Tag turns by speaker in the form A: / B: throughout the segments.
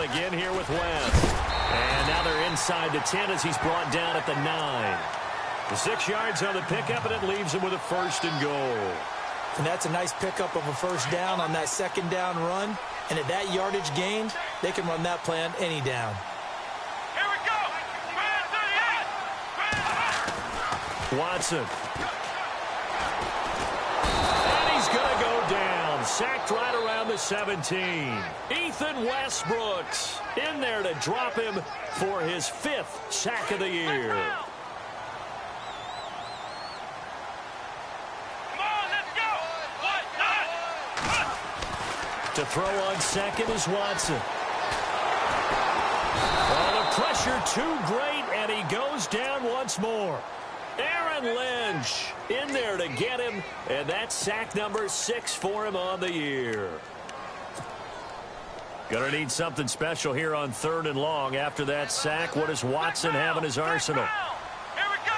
A: again here with West. And now they're inside the 10 as he's brought down at the 9. The 6 yards on the pickup, and it leaves him with a 1st and goal.
B: And that's a nice pickup of a 1st down on that 2nd down run. And at that yardage gained, they can run that play on any down.
C: Here we go.
A: Watson. And he's going to go down. Sacked right around the 17. Ethan Westbrooks in there to drop him for his 5th sack of the year. To throw on 2nd is Watson. Oh, the pressure too great, and he goes down once more. Aaron Lynch in there to get him, and that's sack number 6 for him on the year. Gonna need something special here on 3rd and long. After that sack, what does Watson have in his arsenal?
C: Here we go.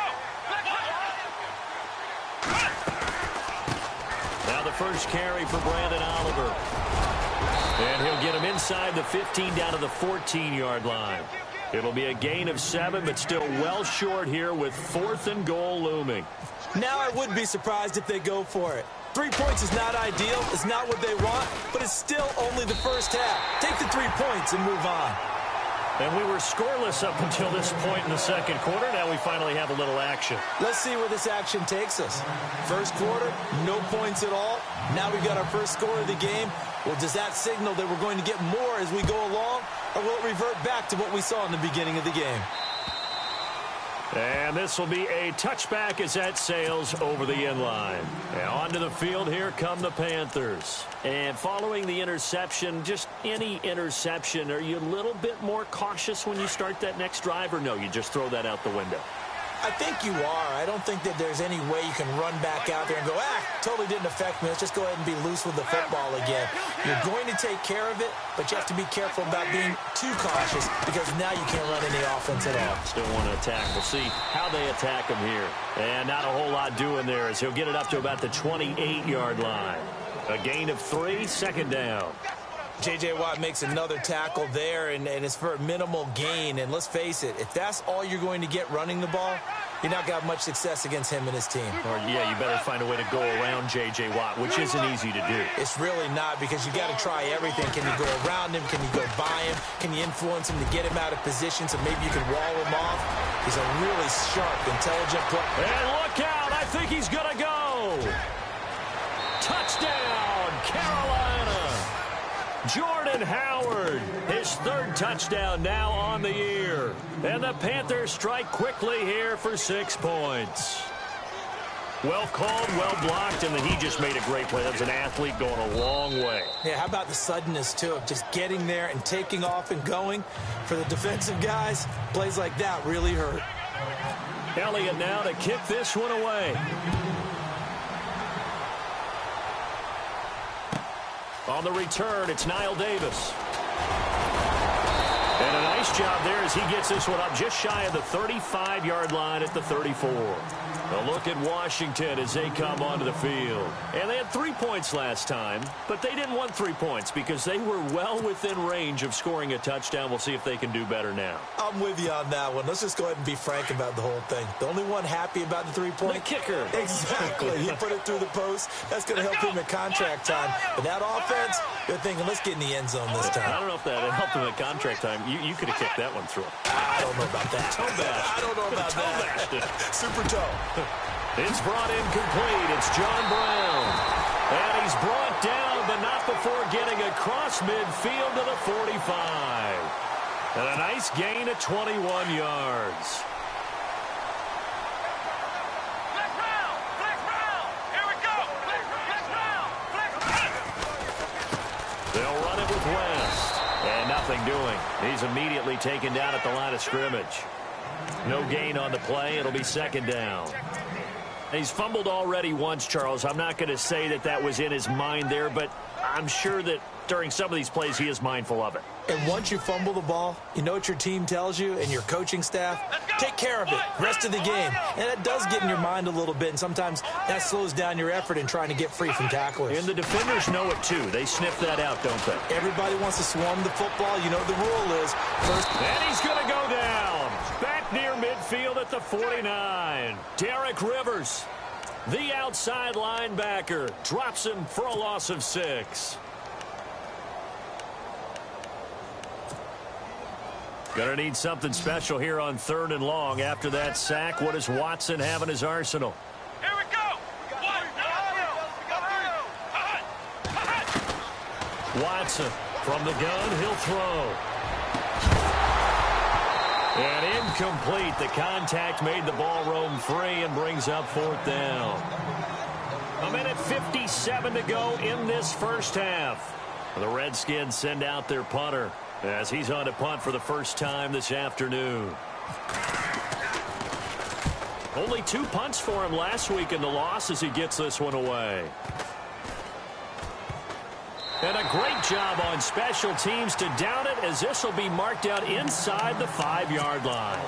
A: Now the first carry for Brandon Oliver. And he'll get him inside the 15 down to the 14-yard line. It'll be a gain of 7, but still well short here with 4th and goal looming.
B: Now I wouldn't be surprised if they go for it. 3 points is not ideal. It's not what they want, but it's still only the first half. Take the 3 points and move on.
A: And we were scoreless up until this point in the 2nd quarter. Now we finally have a little action.
B: Let's see where this action takes us. First quarter, no points at all. Now we've got our first score of the game. Well, does that signal that we're going to get more as we go along, or will it revert back to what we saw in the beginning of the game?
A: And this will be a touchback as that sails over the end line. And onto the field, here come the Panthers. And following the interception, just any interception, are you a little bit more cautious when you start that next drive, or no, you just throw that out the window?
B: I think you are. I don't think that there's any way you can run back out there and go, totally didn't affect me. Let's just go ahead and be loose with the football again. You're going to take care of it, but you have to be careful about being too cautious because now you can't run any offense at all.
A: Still want to attack. We'll see how they attack him here. And not a whole lot doing there as he'll get it up to about the 28-yard line. A gain of 3, 2nd down.
B: J.J. Watt makes another tackle there, and it's for a minimal gain. And let's face it, if that's all you're going to get running the ball, you're not going to have much success against him and his team.
A: Or, yeah, you better find a way to go around J.J. Watt, which isn't easy to do.
B: It's really not, because you got to try everything. Can you go around him? Can you go by him? Can you influence him to get him out of position so maybe you can wall him off? He's a really sharp, intelligent player.
A: And look out! I think he's going to go! Touchdown, Carolina! Jordan Howard, his 3rd touchdown now on the year. And the Panthers strike quickly here for 6 points. Well called, well blocked, and then he just made a great play. That was an athlete going a long way.
B: Yeah, how about the suddenness, too, of just getting there and taking off and going? For the defensive guys, plays like that really hurt.
A: Elliott now to kick this one away. On the return, it's Niall Davis. And a nice job there as he gets this one up just shy of the 35-yard line at the 34. A look at Washington as they come onto the field. And they had 3 points last time, but they didn't want 3 points because they were well within range of scoring a touchdown. We'll see if they can do better now.
B: I'm with you on that one. Let's just go ahead and be frank about the whole thing. The only one happy about the 3-point?
A: The kicker.
B: Exactly. He put it through the post. That's going to help him at contract time. But that offense, they're thinking, let's get in the end zone this time.
A: I don't know if that helped him at contract time. You could have kicked that one through.
B: I don't know about that.
A: Toe bash.
B: I don't know about that. Super toe.
A: It's brought in complete. It's John Brown. And he's brought down, but not before getting across midfield to the 45. And a nice gain of 21 yards.
C: Flex round. Here we go. Flex round.
A: They'll run it with West. And nothing doing. He's immediately taken down at the line of scrimmage. No gain on the play. It'll be 2nd down. He's fumbled already once, Charles. I'm not going to say that was in his mind there, but I'm sure that during some of these plays, he is mindful of it.
B: And once you fumble the ball, you know what your team tells you and your coaching staff? Take care of it, rest of the game. And that does get in your mind a little bit, and sometimes that slows down your effort in trying to get free from tacklers.
A: And the defenders know it, too. They sniff that out, don't they?
B: Everybody wants to swarm the football. You know the rule is first.
A: And he's going to go down. Back near midfield at the 49. Derek Rivers, the outside linebacker, drops him for a loss of 6. Going to need something special here on 3rd and long. After that sack, what does Watson have in his arsenal?
C: Here we go.
A: Watson from the gun, he'll throw. And incomplete. The contact made the ball roam free and brings up 4th down. 1:57 to go in this first half. The Redskins send out their punter as he's on to punt for the first time this afternoon. Only 2 punts for him last week in the loss as he gets this one away. And a great job on special teams to down it, as this will be marked out inside the 5-yard line.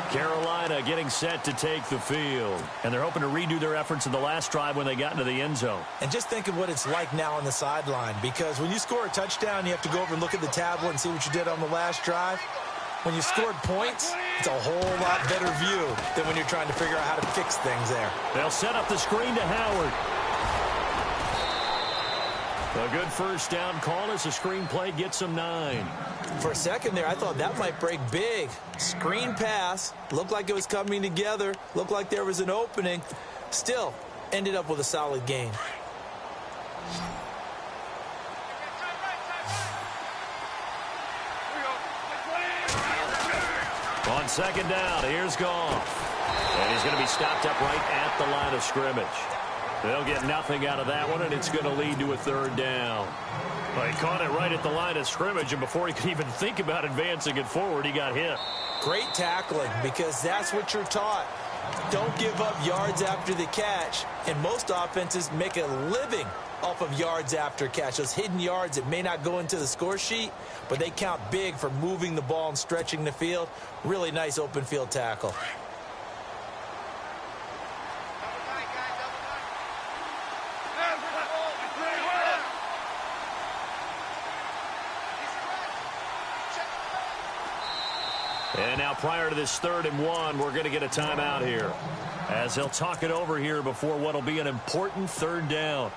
A: Carolina getting set to take the field. And they're hoping to redo their efforts in the last drive when they got into the end zone.
B: And just think of what it's like now on the sideline, because when you score a touchdown, you have to go over and look at the tablet and see what you did on the last drive. When you scored points, it's a whole lot better view than when you're trying to figure out how to fix things there.
A: They'll set up the screen to Howard. A good first down call as the screen play gets him 9.
B: For a second there, I thought that might break big. Screen pass. Looked like it was coming together. Looked like there was an opening. Still, ended up with a solid gain.
A: On 2nd down, here's Goff. And he's going to be stopped up right at the line of scrimmage. They'll get nothing out of that one, and it's going to lead to a 3rd down. Well, he caught it right at the line of scrimmage, and before he could even think about advancing it forward, he got hit.
B: Great tackling, because that's what you're taught. Don't give up yards after the catch. And most offenses make a living off of yards after catch. Those hidden yards that may not go into the score sheet, but they count big for moving the ball and stretching the field. Really nice open field tackle.
A: And now prior to this 3rd and 1, we're going to get a timeout here, as they'll talk it over here before what will be an important 3rd down.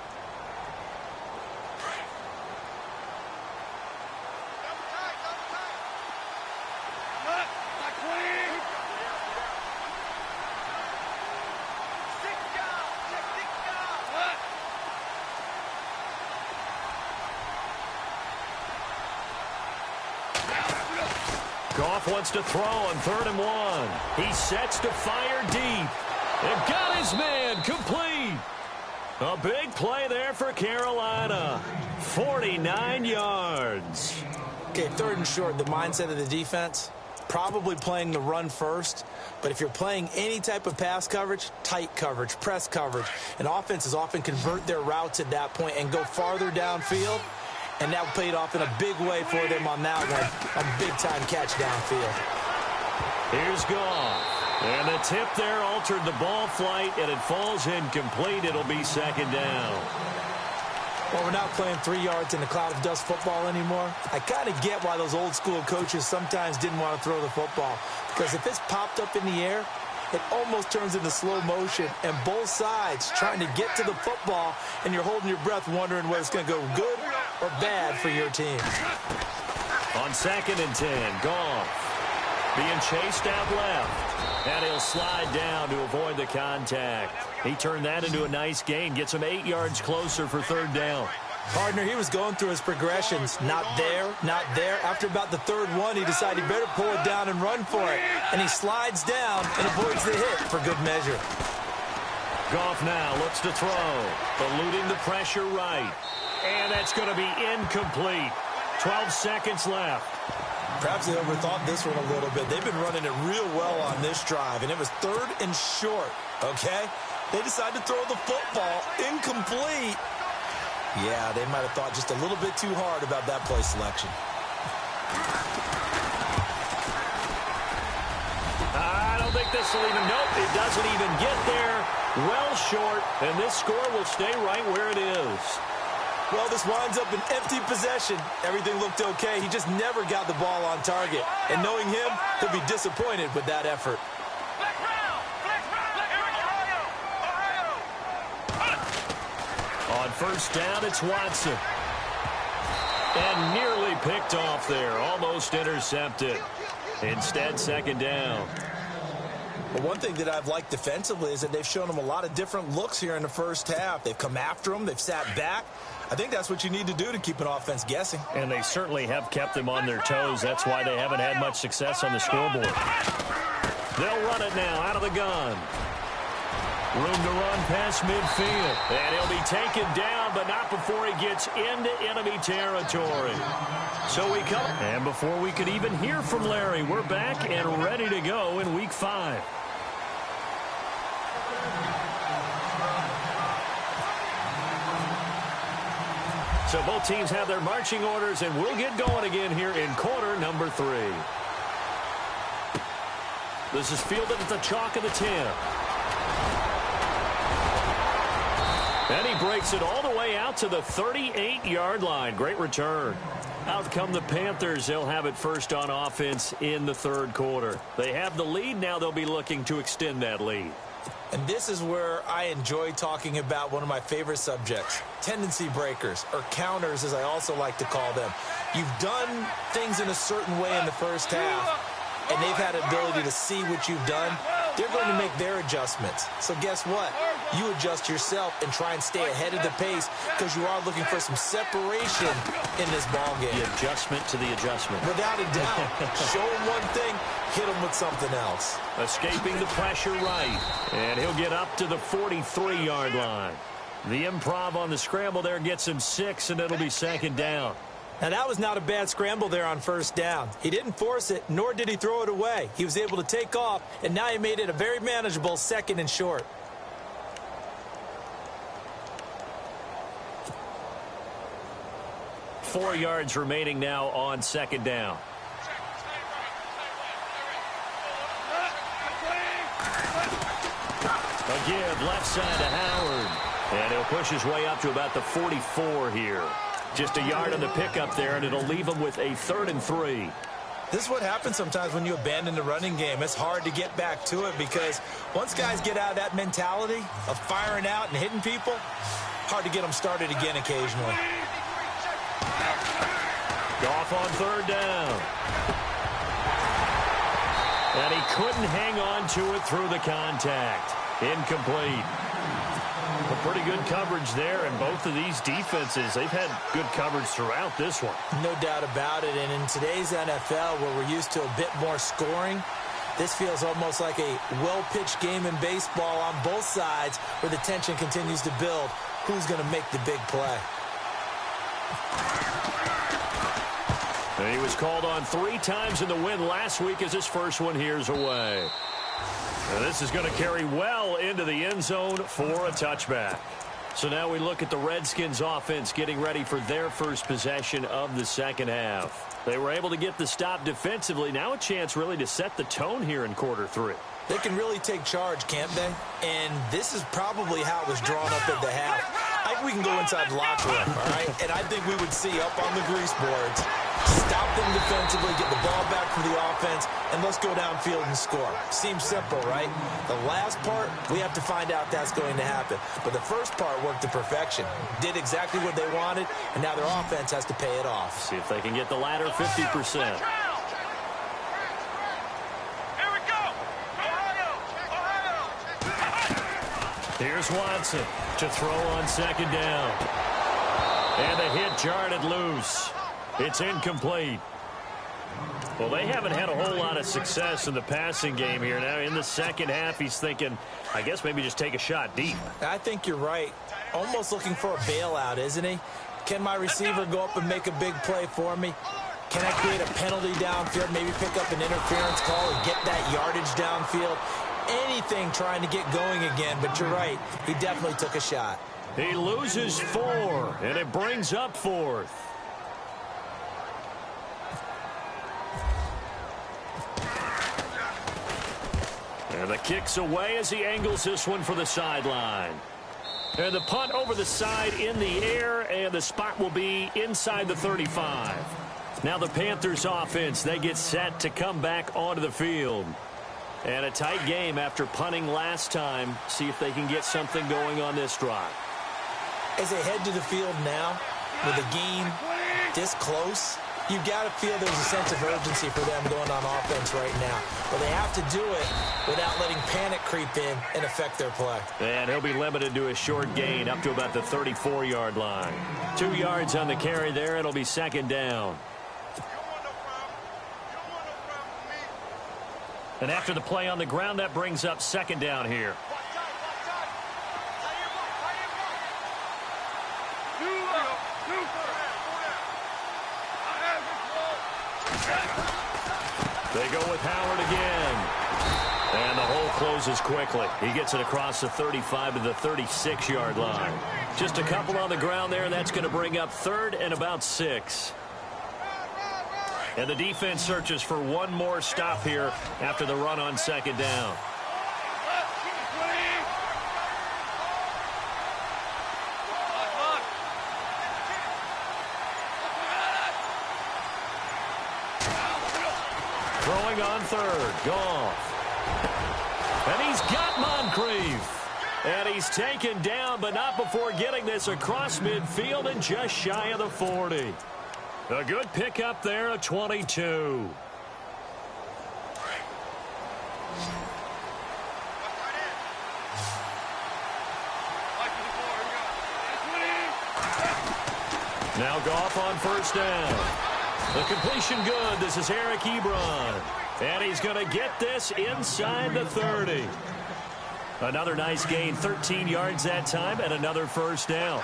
A: Goff wants to throw on 3rd and 1. He sets to fire deep. And got his man complete. A big play there for Carolina. 49 yards.
B: Okay, 3rd and short, the mindset of the defense, probably playing the run first. But if you're playing any type of pass coverage, tight coverage, press coverage, and offenses often convert their routes at that point and go farther downfield. And that paid off in a big way for them on that one. A big-time catch downfield.
A: Here's Goff. And the tip there altered the ball flight, and it falls incomplete. It'll be 2nd down.
B: Well, we're not playing 3 yards in a cloud of dust football anymore. I kind of get why those old-school coaches sometimes didn't want to throw the football. Because if it's popped up in the air, it almost turns into slow motion, and both sides trying to get to the football, and you're holding your breath wondering whether it's going to go good or bad for your team.
A: On 2nd and 10, Goff being chased out left, and he'll slide down to avoid the contact. He turned that into a nice gain, gets him 8 yards closer for 3rd down.
B: Partner, he was going through his progressions. Not there, not there. After about the 3rd one, he decided he better pull it down and run for it. And he slides down and avoids the hit for good measure.
A: Goff now looks to throw, eluding the pressure right. And that's going to be incomplete. 12 seconds left.
B: Perhaps they overthought this one a little bit. They've been running it real well on this drive, and it was 3rd and short, okay? They decided to throw the football incomplete. Yeah, they might have thought just a little bit too hard about that play selection.
A: I don't think this will even, nope, it doesn't even get there. Well short, and this score will stay right where it is.
B: Well, this winds up an empty possession. Everything looked okay. He just never got the ball on target. And knowing him, he'll be disappointed with that effort.
A: On first down, it's Watson. And nearly picked off there. Almost intercepted. Instead, second down.
B: But one thing that I've liked defensively is that they've shown him a lot of different looks here in the first half. They've come after him. They've sat back. I think that's what you need to do to keep an offense guessing.
A: And they certainly have kept them on their toes. That's why they haven't had much success on the scoreboard. They'll run it now out of the gun. Room to run past midfield. And he'll be taken down, but not before he gets into enemy territory. So we come. And before we could even hear from Larry, we're back and ready to go in Week 5. So both teams have their marching orders, and we'll get going again here in quarter number 3. This is fielded at the chalk of the 10. And he breaks it all the way out to the 38-yard line. Great return. Out come the Panthers. They'll have it first on offense in the third quarter. They have the lead. Now they'll be looking to extend that lead.
B: And this is where I enjoy talking about one of my favorite subjects, tendency breakers, or counters as I also like to call them. You've done things in a certain way in the first half, and they've had the ability to see what you've done. They're going to make their adjustments. So guess what? You adjust yourself and try and stay ahead of the pace because you are looking for some separation in this ball game.
A: The adjustment to the adjustment.
B: Without a doubt. Show them one thing, hit them with something else.
A: Escaping the pressure right. And he'll get up to the 43-yard line. The improv on the scramble there gets him 6, and it'll be second down.
B: Now, that was not a bad scramble there on first down. He didn't force it, nor did he throw it away. He was able to take off, and now he made it a very manageable second and short.
A: Four yards remaining now on second down. A give left side to Howard. And he'll push his way up to about the 44 here. Just a yard on the pickup there, and it'll leave him with a 3rd and 3.
B: This is what happens sometimes when you abandon the running game. It's hard to get back to it because once guys get out of that mentality of firing out and hitting people, hard to get them started again occasionally.
A: Goff on 3rd down. And he couldn't hang on to it through the contact. Incomplete. A pretty good coverage there, and both of these defenses, they've had good coverage throughout this one.
B: No doubt about it, and in today's NFL, where we're used to a bit more scoring, this feels almost like a well-pitched game in baseball on both sides where the tension continues to build. Who's going to make the big play?
A: And he was called on 3 times in the win last week as his first one here's away. And this is going to carry well into the end zone for a touchback. So now we look at the Redskins offense getting ready for their first possession of the second half. They were able to get the stop defensively. Now a chance really to set the tone here in quarter 3.
B: They can really take charge, can't they? And this is probably how it was drawn up at the half. I think we can go inside the locker room, all right? And I think we would see up on the grease boards, stop them defensively, get the ball back for the offense, and let's go downfield and score. Seems simple, right? The last part, we have to find out that's going to happen. But the first part worked to perfection. Did exactly what they wanted, and now their offense has to pay it off.
A: See if they can get the latter 50%. Here's Watson to throw on second down. And the hit jarred it loose. It's incomplete. Well, they haven't had a whole lot of success in the passing game here. Now, in the second half, he's thinking, I guess maybe just take a shot deep.
B: I think you're right. Almost looking for a bailout, isn't he? Can my receiver go up and make a big play for me? Can I create a penalty downfield, maybe pick up an interference call and get that yardage downfield? Anything trying to get going again, but you're right. He definitely took a shot.
A: He loses 4, and it brings up 4th. And the kick's away as he angles this one for the sideline. And the punt over the side in the air, and the spot will be inside the 35. Now the Panthers offense, they get set to come back onto the field. And a tight game after punting last time. See if they can get something going on this drive.
B: As they head to the field now, with the game this close, you've got to feel there's a sense of urgency for them going on offense right now. But they have to do it without letting panic creep in and affect their play.
A: And he'll be limited to a short gain up to about the 34-yard line. 2 yards on the carry there. It'll be second down. And after the play on the ground, that brings up second down here. They go with Howard again. And the hole closes quickly. He gets it across the 35 to the 36-yard line. Just a couple on the ground there. That's going to bring up 3rd and about 6. And the defense searches for one more stop here after the run on second down. Throwing on 3rd. Goff. And he's got Moncrief. And he's taken down, but not before getting this across midfield and just shy of the 40. A good pickup there at 22. Now Goff on first down. The completion good. This is Eric Ebron. And he's going to get this inside the 30. Another nice gain, 13 yards that time, and another first down.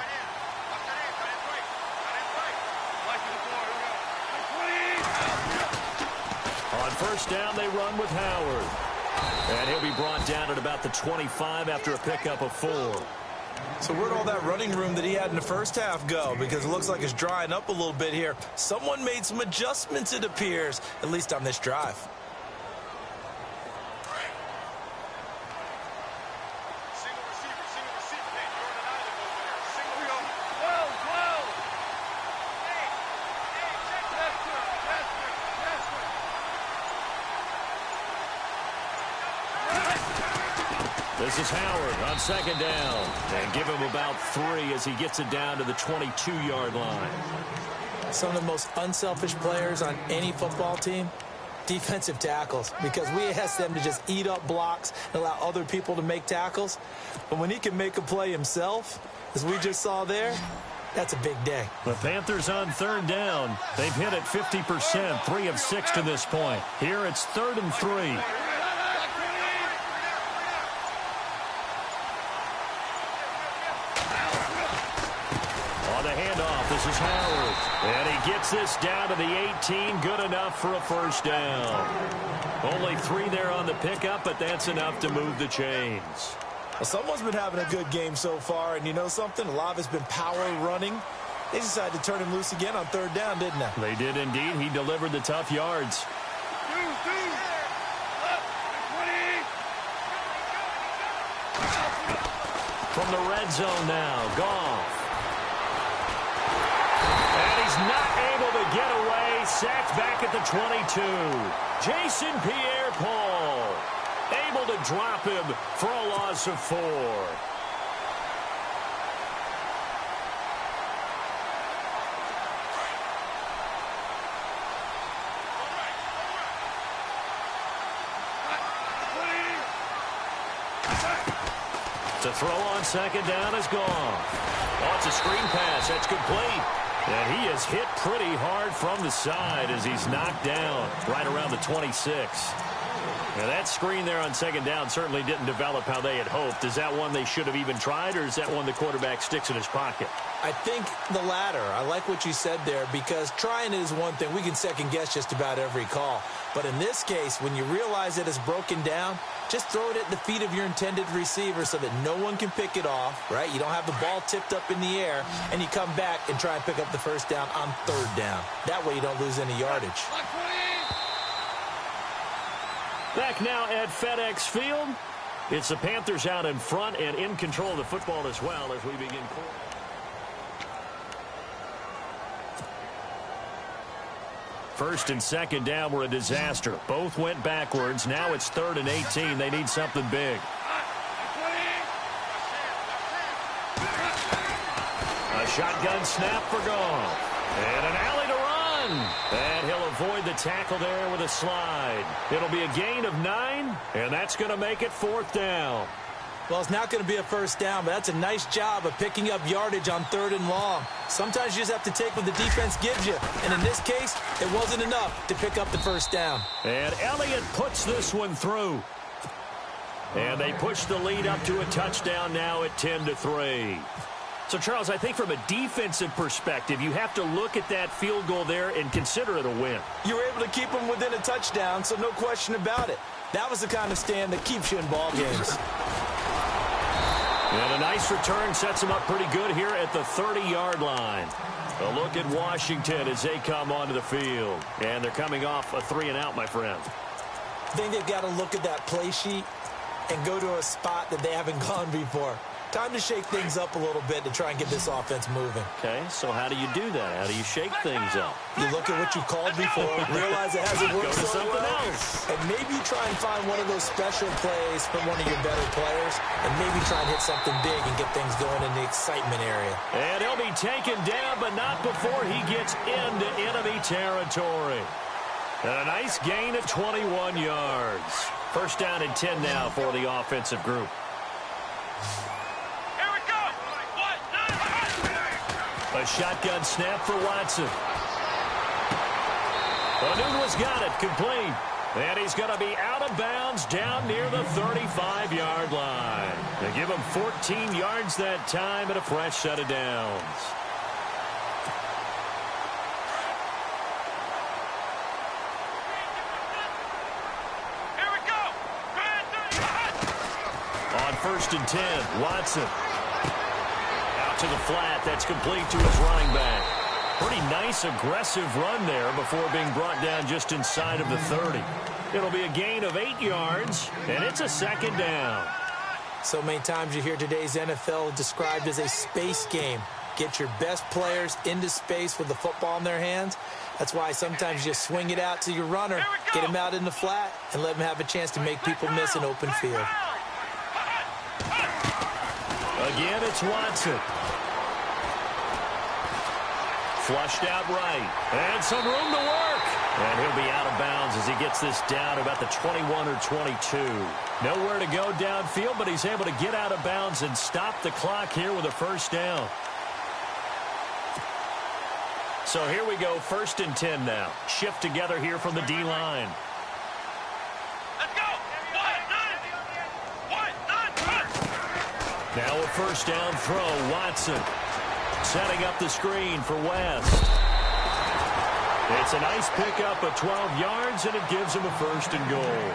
A: On first down, they run with Howard. And he'll be brought down at about the 25 after a pickup of 4.
B: So where'd all that running room that he had in the first half go? Because it looks like it's drying up a little bit here. Someone made some adjustments, it appears, at least on this drive.
A: This is Howard on second down. And give him about 3 as he gets it down to the 22-yard line.
B: Some of the most unselfish players on any football team, defensive tackles, because we ask them to just eat up blocks and allow other people to make tackles. But when he can make a play himself, as we just saw there, that's a big day.
A: The Panthers on third down. They've hit it 50%, 3 of 6 to this point. Here it's 3rd and 3. This is Howard, and he gets this down to the 18, good enough for a first down. Only 3 there on the pickup, but that's enough to move the chains.
B: Well, someone's been having a good game so far, and you know something? A lot of it's been power running. They decided to turn him loose again on third down, didn't they?
A: They did indeed. He delivered the tough yards. From the red zone now, Goff. Not able to get away. Sacked back at the 22. Jason Pierre-Paul able to drop him for a loss of 4. To throw on second down is gone. Oh, it's a screen pass. That's complete. And he is hit pretty hard from the side as he's knocked down right around the 26. Now that screen there on second down certainly didn't develop how they had hoped. Is that one they should have even tried, or is that one the quarterback sticks in his pocket?
B: I think the latter. I like what you said there, because trying is one thing. We can second-guess just about every call. But in this case, when you realize it is broken down, just throw it at the feet of your intended receiver so that no one can pick it off, right? You don't have the ball tipped up in the air, and you come back and try and pick up the first down on third down. That way you don't lose any yardage.
A: Back now at FedEx Field. It's the Panthers out in front and in control of the football as well as we begin. First and second down were a disaster. Both went backwards. Now it's 3rd and 18. They need something big. A shotgun snap for Goff. And an alley to run. And he'll avoid the tackle there with a slide. It'll be a gain of 9, and that's going to make it 4th down.
B: Well, it's not going to be a first down, but that's a nice job of picking up yardage on 3rd and long. Sometimes you just have to take what the defense gives you. And in this case, it wasn't enough to pick up the first down.
A: And Elliott puts this one through. And they push the lead up to a touchdown now at 10-3. So, Charles, I think from a defensive perspective, you have to look at that field goal there and consider it a win.
B: You were able to keep them within a touchdown, so no question about it. That was the kind of stand that keeps you in ball games.
A: And a nice return sets them up pretty good here at the 30-yard line. A look at Washington as they come onto the field. And they're coming off a 3-and-out, my friend.
B: I think they've got to look at that play sheet and go to a spot that they haven't gone before. Time to shake things up a little bit to try and get this offense moving.
A: Okay, so how do you do that? How do you shake things up?
B: You look at what you called before, realize it hasn't worked
A: Go to
B: so
A: something
B: well,
A: else.
B: and maybe try and find one of those special plays from one of your better players, and maybe try and hit something big and get things going in the excitement area.
A: And he'll be taken down, but not before he gets into enemy territory. And a nice gain of 21 yards. First down and 10 now for the offensive group. A shotgun snap for Watson. Onunwa's got it, complete. And he's going to be out of bounds down near the 35-yard line. They give him 14 yards that time and a fresh set of downs.
C: Here we go.
A: On 1st and 10, Watson. To the flat, that's complete to his running back. Pretty nice, aggressive run there before being brought down just inside of the 30. It'll be a gain of 8 yards, and it's a 2nd down.
B: So many times you hear today's NFL described as a space game. Get your best players into space with the football in their hands. That's why sometimes you swing it out to your runner, get him out in the flat, and let him have a chance to make people miss an open field.
A: Again, it's Watson. Flushed out right. And some room to work. And he'll be out of bounds as he gets this down about the 21 or 22. Nowhere to go downfield, but he's able to get out of bounds and stop the clock here with a first down. So here we go, 1st and 10 now. Shift together here from the D-line.
C: Let's go.
A: Now a first down throw, Watson. Setting up the screen for West. It's a nice pickup of 12 yards, and it gives him a 1st and goal.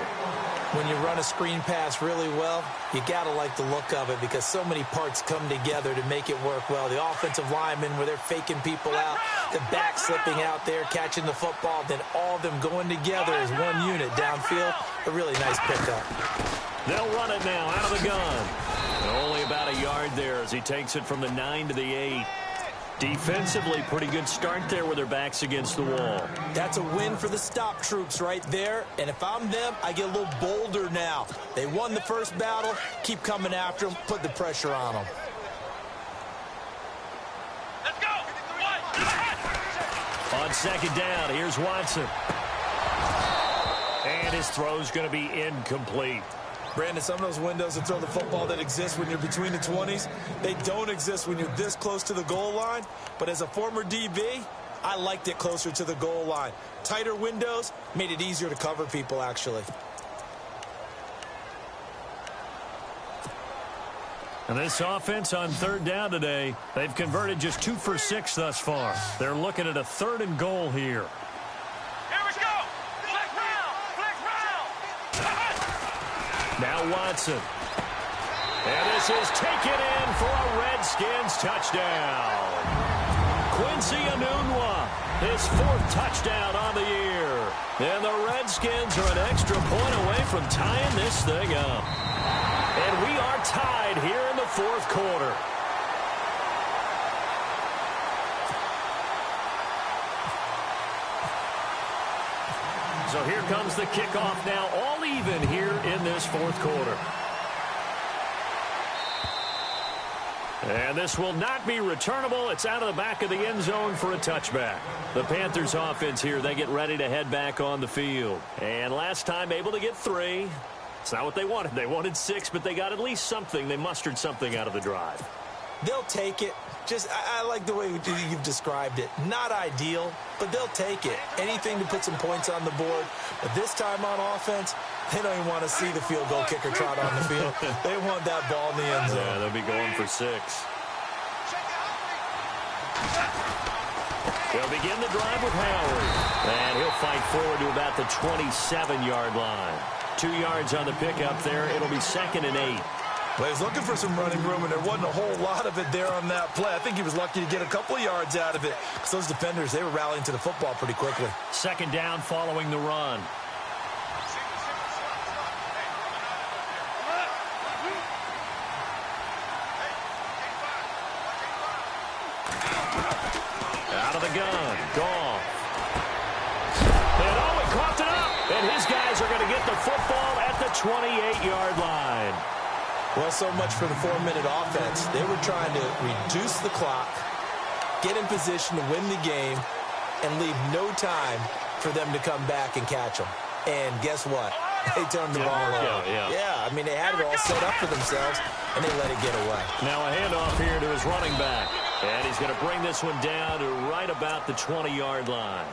B: When you run a screen pass really well, you got to like the look of it because so many parts come together to make it work well. The offensive linemen where they're faking people out, the back slipping out there, catching the football, then all of them going together as one unit downfield. A really nice pickup.
A: They'll run it now out of the gun. Only about a yard there as he takes it from the 9 to the 8. Defensively, pretty good start there with their backs against the wall.
B: That's a win for the stop troops right there. And if I'm them, I get a little bolder now. They won the first battle. Keep coming after them. Put the pressure on them.
C: Let's go.
A: On 2nd down, here's Watson. And his throw's going to be incomplete.
B: Brandon, some of those windows to throw the football that exist when you're between the 20s, they don't exist when you're this close to the goal line. But as a former DB, I liked it closer to the goal line. Tighter windows made it easier to cover people, actually.
A: And this offense on third down today, they've converted just 2 for 6 thus far. They're looking at a 3rd and goal here.
C: Here we go. Flex round. Flex round.
A: Now Watson. And this is taken in for a Redskins touchdown. Quincy Enunwa, his 4th touchdown on the year. And the Redskins are an extra point away from tying this thing up. And we are tied here in the 4th quarter. So here comes the kickoff now, all even here in this 4th quarter. And this will not be returnable. It's out of the back of the end zone for a touchback. The Panthers offense here, they get ready to head back on the field. And last time able to get 3. It's not what they wanted. They wanted 6, but they got at least something. They mustered something out of the drive.
B: They'll take it. I like the way you've described it. Not ideal, but they'll take it. Anything to put some points on the board. But this time on offense, they don't even want to see the field goal kicker trot on the field. They want that ball in the end zone.
A: Yeah, they'll be going for 6. They'll begin the drive with Howard. And he'll fight forward to about the 27-yard line. 2 yards on the pickup there. It'll be 2nd and 8.
B: Well, he was looking for some running room, and there wasn't a whole lot of it there on that play. I think he was lucky to get a couple of yards out of it because those defenders, they were rallying to the football pretty quickly.
A: 2nd down following the run. Out of the gun. Goff. And he coughed it up. And his guys are going to get the football at the 28-yard line.
B: Well, so much for the 4-minute offense. They were trying to reduce the clock, get in position to win the game, and leave no time for them to come back and catch them. And guess what? They turned the ball over. Yeah, I mean, they had it all set up for themselves, and they let it get away.
A: Now a handoff here to his running back. And he's going to bring this one down to right about the 20-yard line.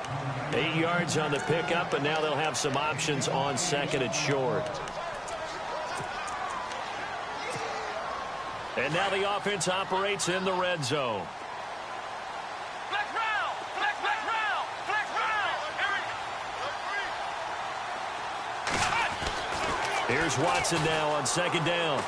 A: 8 yards on the pickup, and now they'll have some options on 2nd and short. And now the offense operates in the red zone.
C: Flex round. Flex round. Flex round.
A: Here's Watson now on 2nd down.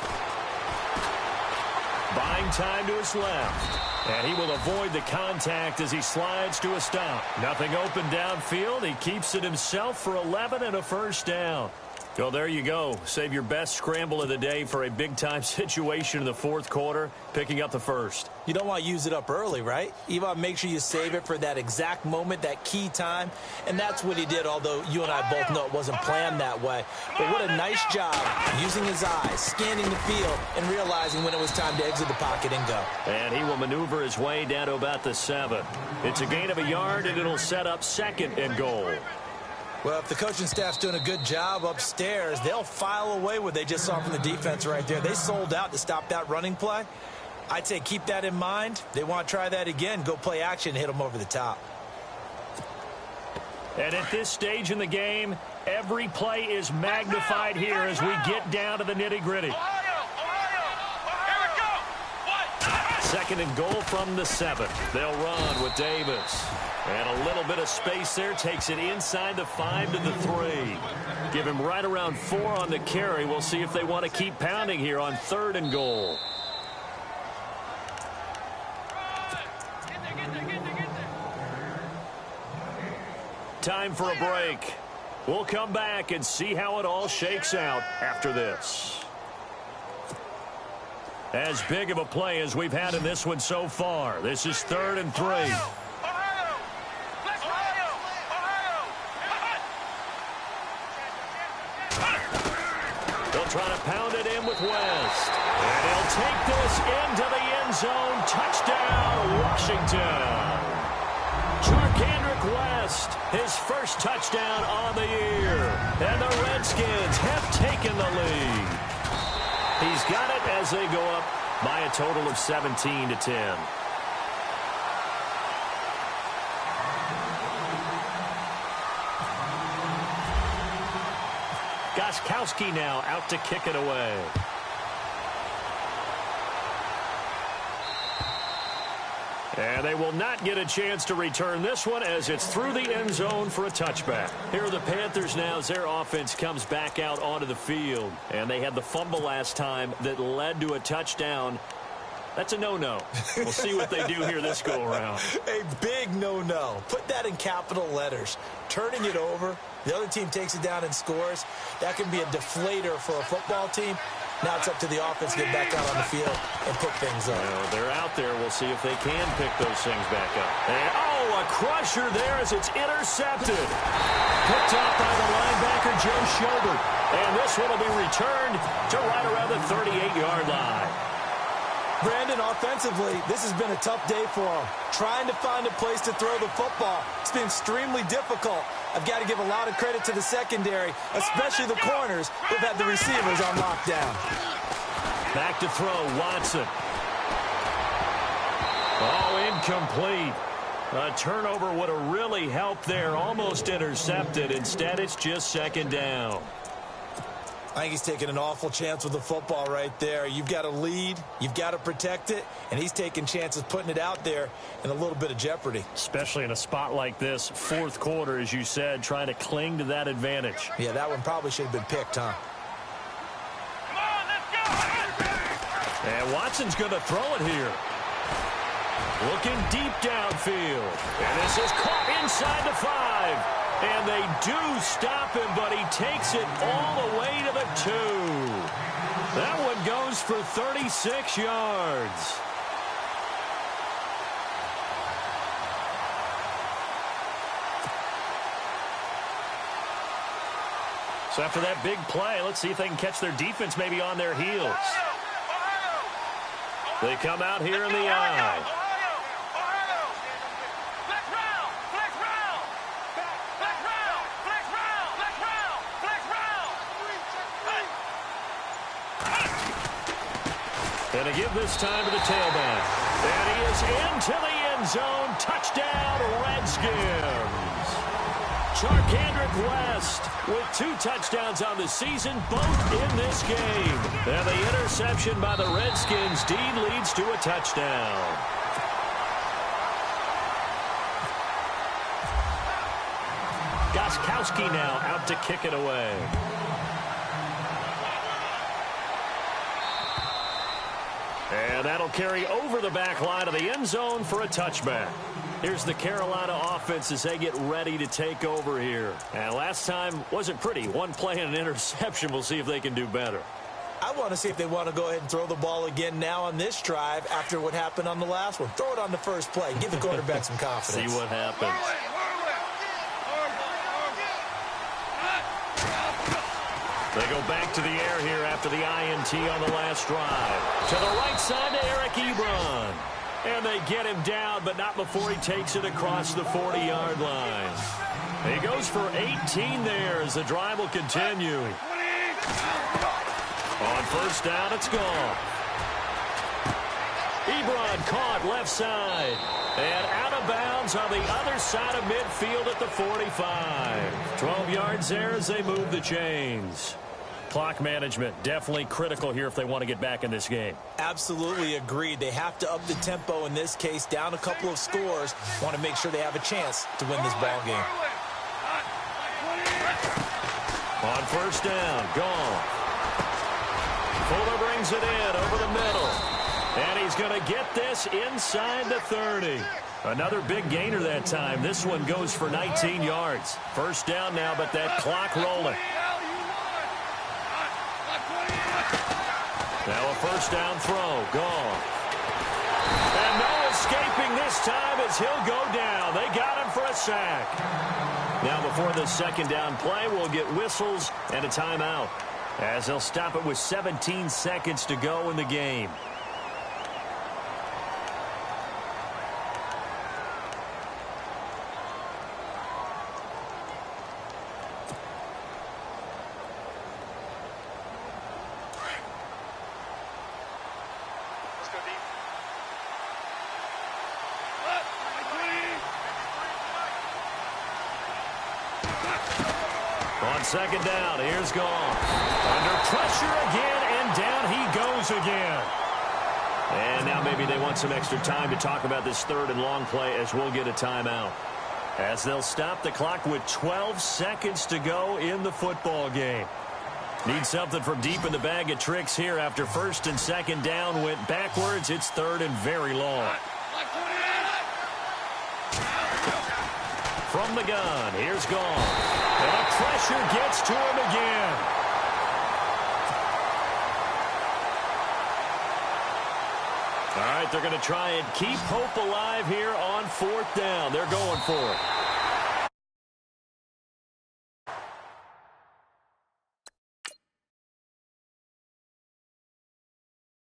A: Buying time to his left. And he will avoid the contact as he slides to a stop. Nothing open downfield. He keeps it himself for 11 and a 1st down. Well, there you go. Save your best scramble of the day for a big-time situation in the 4th quarter, picking up the 1st.
B: You don't want to use it up early, right? You want to make sure you save it for that exact moment, that key time. And that's what he did, although you and I both know it wasn't planned that way. But what a nice job using his eyes, scanning the field, and realizing when it was time to exit the pocket and go.
A: And he will maneuver his way down to about the 7. It's a gain of a yard, and it'll set up 2nd and goal.
B: Well, if the coaching staff's doing a good job upstairs, they'll file away what they just saw from the defense right there. They sold out to stop that running play. I'd say keep that in mind. They want to try that again. Go play action, hit them over the top.
A: And at this stage in the game, every play is magnified here as we get down to the nitty-gritty.
C: Here we go.
A: 2nd and goal from the 7. They'll run with Davis. And a little bit of space there takes it inside the 5 to the 3. Give him right around 4 on the carry. We'll see if they want to keep pounding here on 3rd and goal. Time for a break. We'll come back and see how it all shakes out after this. As big of a play as we've had in this one so far. This is 3rd and 3. Trying to pound it in with West. And he'll take this into the end zone. Touchdown, Washington. Charkandrick West, his 1st touchdown on the year. And the Redskins have taken the lead. He's got it as they go up by a total of 17-10. Gostkowski now out to kick it away. And they will not get a chance to return this one as it's through the end zone for a touchback. Here are the Panthers now as their offense comes back out onto the field. And they had the fumble last time that led to a touchdown. That's a no-no. We'll see what they do here this go-around.
B: A big no-no. Put that in capital letters. Turning it over, the other team takes it down and scores. That can be a deflator for a football team. Now it's up to the offense to get back out on the field and pick things up.
A: Well, they're out there. We'll see if they can pick those things back up. And, oh, a crusher there as it's intercepted. Picked off by the linebacker, Joe Schobert. And this one will be returned to right around the 38-yard line.
D: Brandon, offensively, this has been a tough day for him. Trying to find a place to throw the football. It's been extremely difficult. I've got to give a lot of credit to the secondary, especially the corners who've had the receivers on lockdown.
A: Back to throw, Watson. Oh, incomplete. A turnover would have really helped there. Almost intercepted. Instead, it's just second down.
B: I think he's taking an awful chance with the football right there. You've got to lead, you've got to protect it, and he's taking chances putting it out there in a little bit of jeopardy.
A: Especially in a spot like this, fourth quarter, as you said, trying to cling to that advantage.
B: Yeah, that one probably should have been picked, huh?
C: Come on, let's go.
A: And Watson's going to throw it here. Looking deep downfield. And this is caught inside the 5. And they do stop him, but he takes it all the way to the 2. That one goes for 36 yards. So after that big play, let's see if they can catch their defense maybe on their heels. They come out here in the eye. And to give this time to the tailback. And he is into the end zone. Touchdown, Redskins. Charkandrick West with 2 touchdowns on the season, both in this game. And the interception by the Redskins. Dean leads to a touchdown. Gostkowski now out to kick it away. And that'll carry over the back line of the end zone for a touchback. Here's the Carolina offense as they get ready to take over here. And last time wasn't pretty. One play and an interception. We'll see if they can do better.
B: I want to see if they want to go ahead and throw the ball again now on this drive after what happened on the last one. Throw it on the first play. Give the quarterback some confidence.
A: See what happens. They go back to the air here after the INT on the last drive. To the right side to Eric Ebron. And they get him down, but not before he takes it across the 40-yard line. He goes for 18 there as the drive will continue. On first down, it's gone. Ebron caught left side. And out of bounds on the other side of midfield at the 45. 12 yards there as they move the chains. Clock management definitely critical here if they want to get back in this game.
B: Absolutely agreed. They have to up the tempo in this case, down a couple of scores. Want to make sure they have a chance to win this ball game.
A: On first down, gone. Fuller brings it in over the middle. And he's going to get this inside the 30. Another big gainer that time. This one goes for 19 yards. First down now, but that clock rolling. Now a first down throw, gone. And no escaping this time as he'll go down. They got him for a sack. Now before the second down play, we'll get whistles and a timeout, as they'll stop it with 17 seconds to go in the game. On second down, here's Goff. Under pressure again, and down he goes again. And now maybe they want some extra time to talk about this third and long play as we'll get a timeout. As they'll stop the clock with 12 seconds to go in the football game. Need something from deep in the bag of tricks here after first and second down went backwards. It's third and very long. From the gun, here's Gone. And the pressure gets to him again. All right, they're going to try and keep hope alive here on fourth down. They're going for it.